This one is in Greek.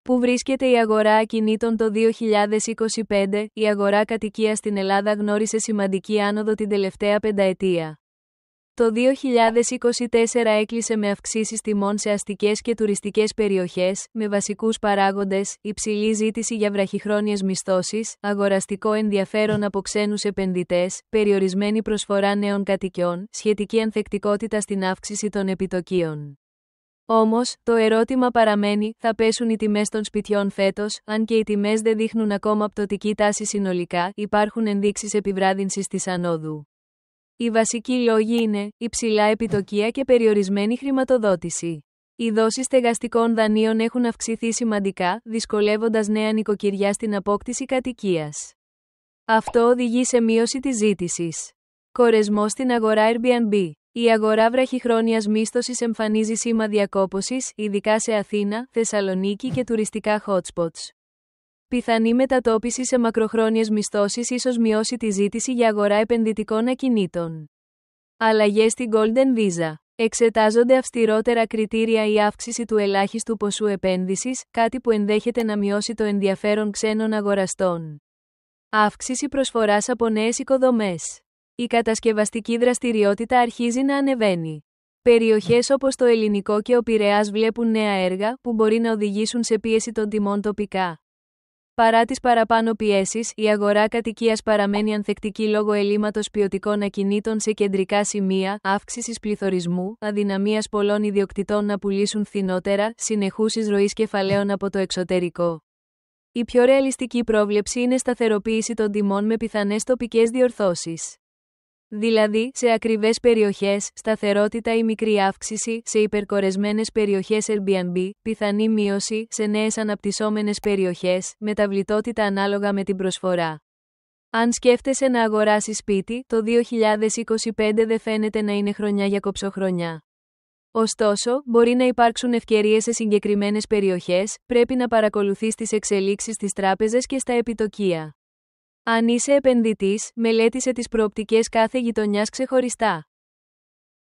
Πού βρίσκεται η αγορά ακινήτων το 2025? Η αγορά κατοικίας στην Ελλάδα γνώρισε σημαντική άνοδο την τελευταία πενταετία. Το 2024 έκλεισε με αυξήσεις τιμών σε αστικές και τουριστικές περιοχές, με βασικούς παράγοντες, υψηλή ζήτηση για βραχυχρόνιες μισθώσεις, αγοραστικό ενδιαφέρον από ξένους επενδυτές, περιορισμένη προσφορά νέων κατοικιών, σχετική ανθεκτικότητα στην αύξηση των επιτοκίων. Όμως, το ερώτημα παραμένει, θα πέσουν οι τιμές των σπιτιών φέτος? Αν και οι τιμές δεν δείχνουν ακόμα πτωτική τάση συνολικά, υπάρχουν ενδείξεις επιβράδυνσης της ανόδου. Οι βασικοί λόγοι είναι υψηλά επιτοκία και περιορισμένη χρηματοδότηση. Οι δόσεις στεγαστικών δανείων έχουν αυξηθεί σημαντικά, δυσκολεύοντας νέα νοικοκυριά στην απόκτηση κατοικίας. Αυτό οδηγεί σε μείωση της ζήτησης. Κορεσμός στην αγορά Airbnb. Η αγορά βραχυχρόνιας μίσθωσης εμφανίζει σήμα διακόπωσης, ειδικά σε Αθήνα, Θεσσαλονίκη και τουριστικά hotspots. Πιθανή μετατόπιση σε μακροχρόνιες μισθώσεις ίσως μειώσει τη ζήτηση για αγορά επενδυτικών ακινήτων. Αλλαγές στην Golden Visa. Εξετάζονται αυστηρότερα κριτήρια η αύξηση του ελάχιστου ποσού επένδυσης, κάτι που ενδέχεται να μειώσει το ενδιαφέρον ξένων αγοραστών. Αύξηση προσφοράς από νέες οικοδομές. Η κατασκευαστική δραστηριότητα αρχίζει να ανεβαίνει. Περιοχές όπως το Ελληνικό και ο Πειραιάς βλέπουν νέα έργα, που μπορεί να οδηγήσουν σε πίεση των τιμών τοπικά. Παρά τις παραπάνω πιέσεις, η αγορά κατοικίας παραμένει ανθεκτική λόγω ελλείμματος ποιοτικών ακινήτων σε κεντρικά σημεία, αύξησης πληθωρισμού, αδυναμίας πολλών ιδιοκτητών να πουλήσουν φθηνότερα, συνεχούς εισρωής κεφαλαίων από το εξωτερικό. Η πιο ρεαλιστική πρόβλεψη είναι σταθεροποίηση των τιμών με πιθανές τοπικές διορθώσεις. Δηλαδή, σε ακριβές περιοχές, σταθερότητα ή μικρή αύξηση, σε υπερκορεσμένες περιοχές Airbnb, πιθανή μείωση, σε νέες αναπτυσσόμενες περιοχές, μεταβλητότητα ανάλογα με την προσφορά. Αν σκέφτεσαι να αγοράσεις σπίτι, το 2025 δεν φαίνεται να είναι χρονιά για κοψοχρονιά. Ωστόσο, μπορεί να υπάρξουν ευκαιρίες σε συγκεκριμένες περιοχές, πρέπει να παρακολουθείς τις εξελίξεις στις τράπεζες και στα επιτοκία. Αν είσαι επενδυτής, μελέτησε τις προοπτικές κάθε γειτονιάς ξεχωριστά.